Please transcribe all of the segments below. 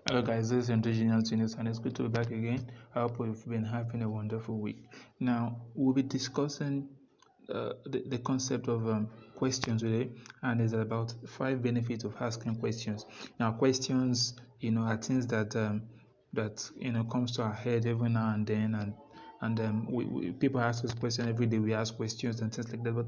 Hello guys, this is Indigenous Genius and it's good to be back again. I hope we've been having a wonderful week. Now, we'll be discussing the concept of questions today, and it's about 5 benefits of asking questions. Now, questions, are things that comes to our head every now and then, and people ask us questions every day. We ask questions and things like that. But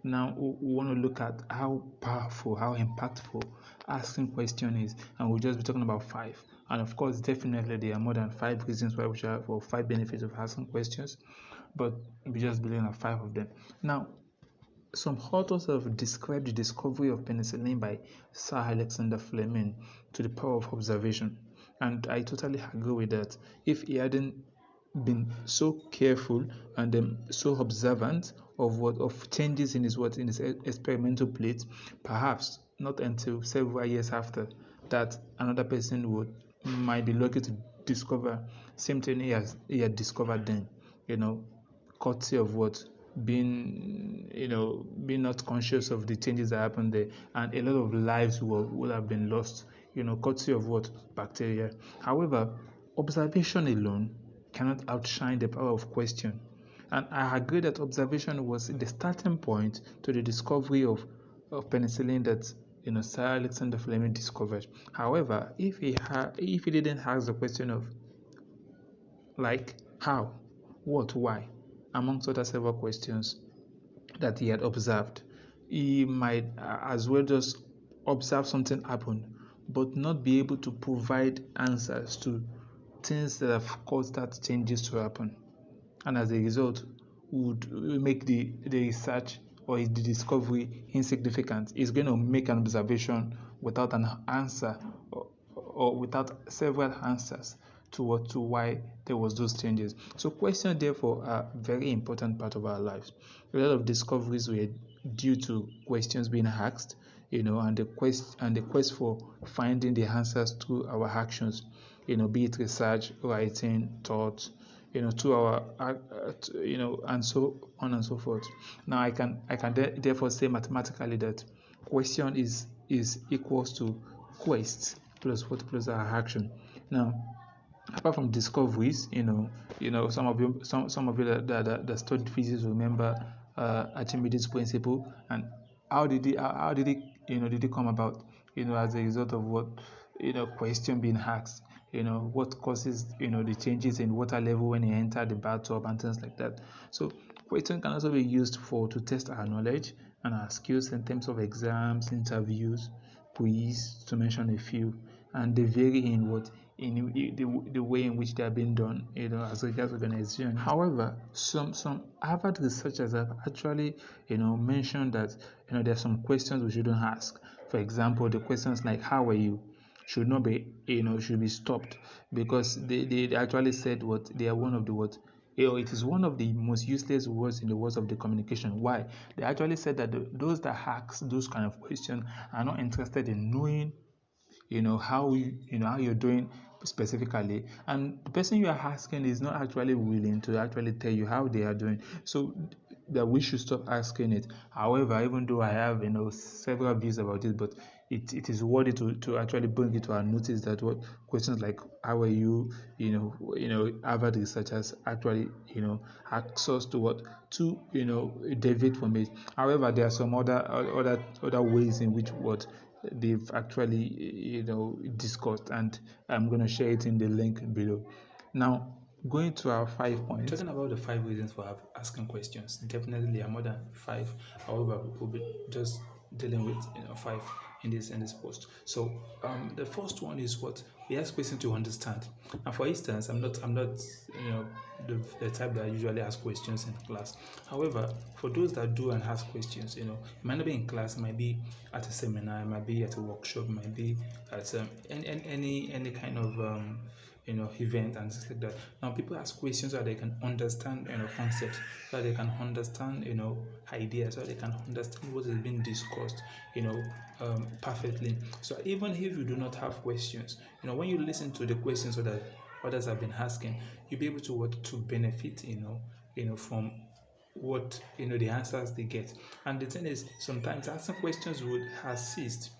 now we want to look at how powerful, how impactful asking question is, and we'll just be talking about 5. And of course, definitely there are more than 5 reasons why we should have, or 5 benefits of asking questions, but we just believe in 5 of them. Now, some authors have described the discovery of penicillin by Sir Alexander Fleming to the power of observation, and I totally agree with that. If he hadn't been so careful and so observant of changes in his experimental plate, perhaps not until several years after that another person might be lucky to discover same thing he had discovered then. Courtesy of what being not conscious of the changes that happened there, and a lot of lives will have been lost. Courtesy of what bacteria. However, observation alone cannot outshine the power of question. And I agree that observation was the starting point to the discovery of penicillin that Sir Alexander Fleming discovered. However, if he didn't ask the question of like how, what, why, amongst other several questions that he had observed, he might as well just observe something happen, but not be able to provide answers to things that have caused that changes to happen, and as a result would make the research or the discovery insignificant. It's going to make an observation without an answer, or without several answers to why there was those changes. So questions therefore are a very important part of our lives. A lot of discoveries were due to questions being asked, and the quest for finding the answers through our actions, be it research, writing, thought, to our and so on and so forth. Now I can therefore say mathematically that question is equals to quest plus what plus our action. Now, apart from discoveries, some of you that studied physics remember Archimedes principle, and how did it come about? As a result of what question being asked. What causes the changes in water level when you enter the bathtub and things like that. So question can also be used to test our knowledge and our skills in terms of exams, interviews, quiz, to mention a few, and they vary in the way in which they are being done, as regards organization. However, some Harvard researchers have actually, mentioned that there are some questions we shouldn't ask. For example, the questions like "How are you?" should not be, should be stopped, because they actually said what they are one of the what. It is one of the most useless words in the words of the communication. Why? They actually said that those that ask those kind of questions are not interested in knowing how you're doing specifically, and the person you are asking is not actually willing to actually tell you how they are doing, so that we should stop asking it. However, even though I have several views about it, but it is worthy to actually bring it to our notice that what questions like "How are you?" Harvard researchers actually ask us to deviate from it. However, there are some other ways in which what they've actually discussed, and I'm going to share it in the link below. Now, going to our 5 points, talking about the 5 reasons for asking questions. Definitely there are more than 5. However, we'll be just dealing with 5 in this post. So the first one is what we ask questions to understand. And for instance, I'm not the type that usually ask questions in class. However, for those that do and ask questions, it might not be in class, it might be at a seminar, it might be at a workshop, it might be at any kind of event and things like that. Now people ask questions so that they can understand concepts, so that they can understand ideas, so that they can understand what is being discussed perfectly. So even if you do not have questions, when you listen to the questions that others have been asking, you'll be able to benefit from what the answers they get. And the thing is, sometimes asking questions would assist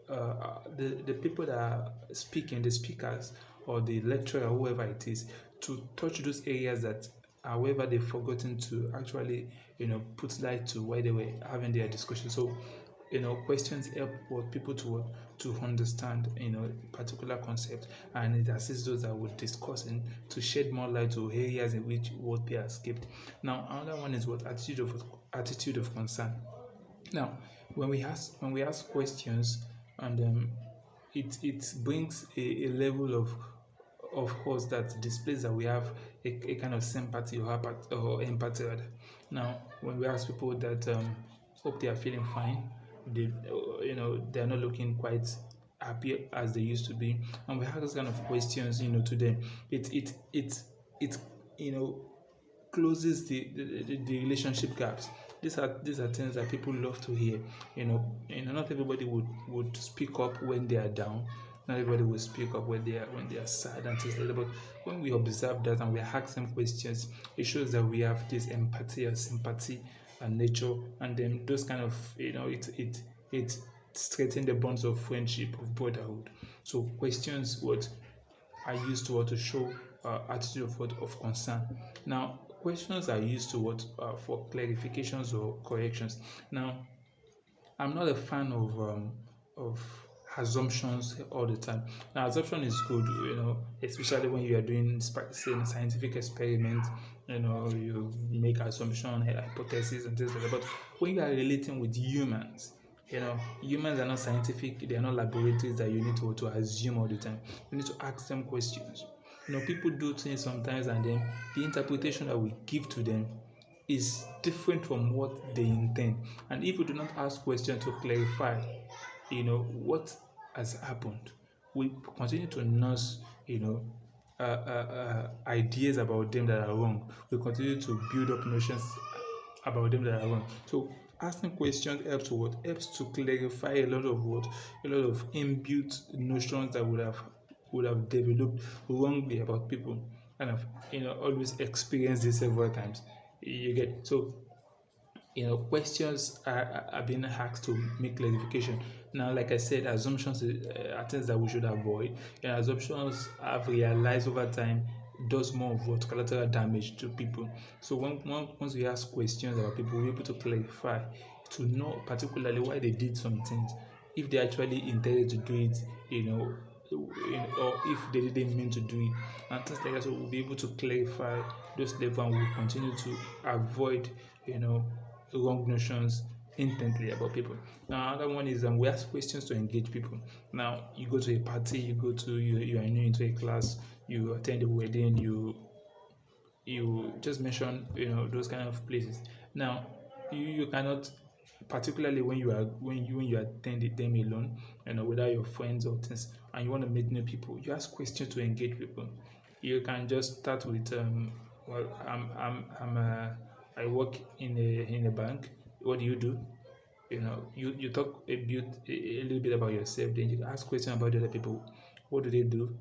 the people that are speaking, the speakers or the lecturer, whoever it is, to touch those areas that however they've forgotten to actually put light to while they were having their discussion. So questions help what people to understand particular concept, and it assists those that would discussing to shed more light to areas in which what they are skipped. Now another one is what attitude of concern. Now when we ask questions, and it brings a level of course that displays that we have a kind of sympathy or empathy rather. Now when we ask people that hope they are feeling fine, they are not looking quite happy as they used to be, and we have those kind of questions to them, it you know closes the relationship gaps. These are things that people love to hear. Not everybody would speak up when they are down. Not everybody will speak up when they are sad and things like that. But when we observe that and we ask them questions, it shows that we have this empathy and sympathy and nature, and then those kind of it strengthens the bonds of friendship, of brotherhood. So questions what are used to show attitude of concern. Now, questions are used to for clarifications or corrections. Now, I'm not a fan of assumptions all the time. Now, assumption is good, especially when you are doing say, scientific experiment. You make assumption, hypothesis, and things like that. But when you are relating with humans, humans are not scientific. They are not laboratories that you need to assume all the time. You need to ask them questions. People do things sometimes, and then the interpretation that we give to them is different from what they intend. And if we do not ask questions to clarify, what has happened, we continue to nurse, ideas about them that are wrong. We continue to build up notions about them that are wrong. So asking questions helps to what? Helps to clarify a lot of inbuilt notions that would have developed wrongly about people, and I've always experienced this several times. You get so questions are being asked to make clarification. Now, like I said, assumptions are things that we should avoid. Assumptions I've realized over time does more of what collateral damage to people. So once we ask questions about people, we're able to clarify, to know particularly why they did some things, if they actually intended to do it, or if they didn't mean to do it, and things like that. So we'll be able to clarify those levels, and we'll continue to avoid, wrong notions intently about people. Now, another one is we ask questions to engage people. Now, you go to a party, you are new into a class, you attend a wedding, you just mention those kind of places. Now, you cannot, particularly when you attend them alone, without your friends or things, and you want to meet new people, you ask questions to engage people. You can just start with well, I work in a bank. What do you do? You talk a little bit about yourself, then you ask questions about the other people. What do they do?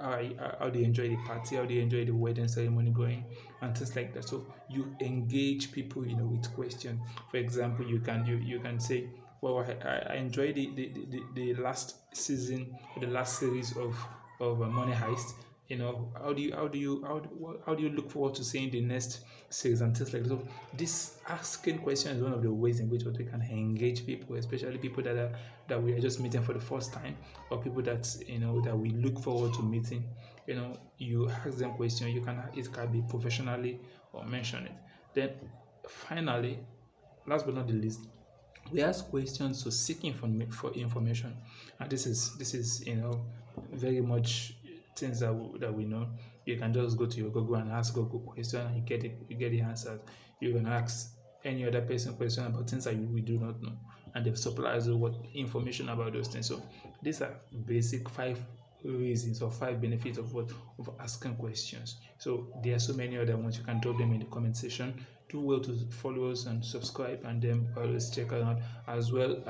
How do you enjoy the party? How do you enjoy the wedding ceremony going, and things like that? So you engage people with questions. For example, you can say, well, I enjoyed the last season, the last series of Money Heist. How do you look forward to seeing the next series and things like that? So this asking question is one of the ways in which we can engage people, especially people that we are just meeting for the first time, or people that we look forward to meeting. You ask them questions. It can be professionally or mention it. Then finally, last but not the least, we ask questions to seek for information, and this is very much things that we know. You can just go to your Google and ask Google question, and you get the answers. You can ask any other person question about things that we do not know, and they supply us what information about those things. So these are basic 5 reasons or 5 benefits of asking questions. So there are so many other ones. You can drop them in the comment section. Do well to follow us and subscribe, and then always check us out as well.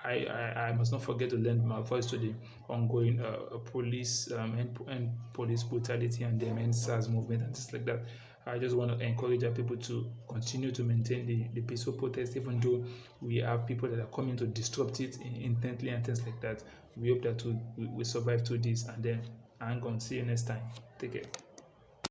I must not forget to lend my voice to the ongoing police and police brutality and the end SARS movement and things like that. I just want to encourage our people to continue to maintain the peaceful protest, even though we have people that are coming to disrupt it intently and things like that. We hope that we survive through this, and then hang on. See you next time. Take care.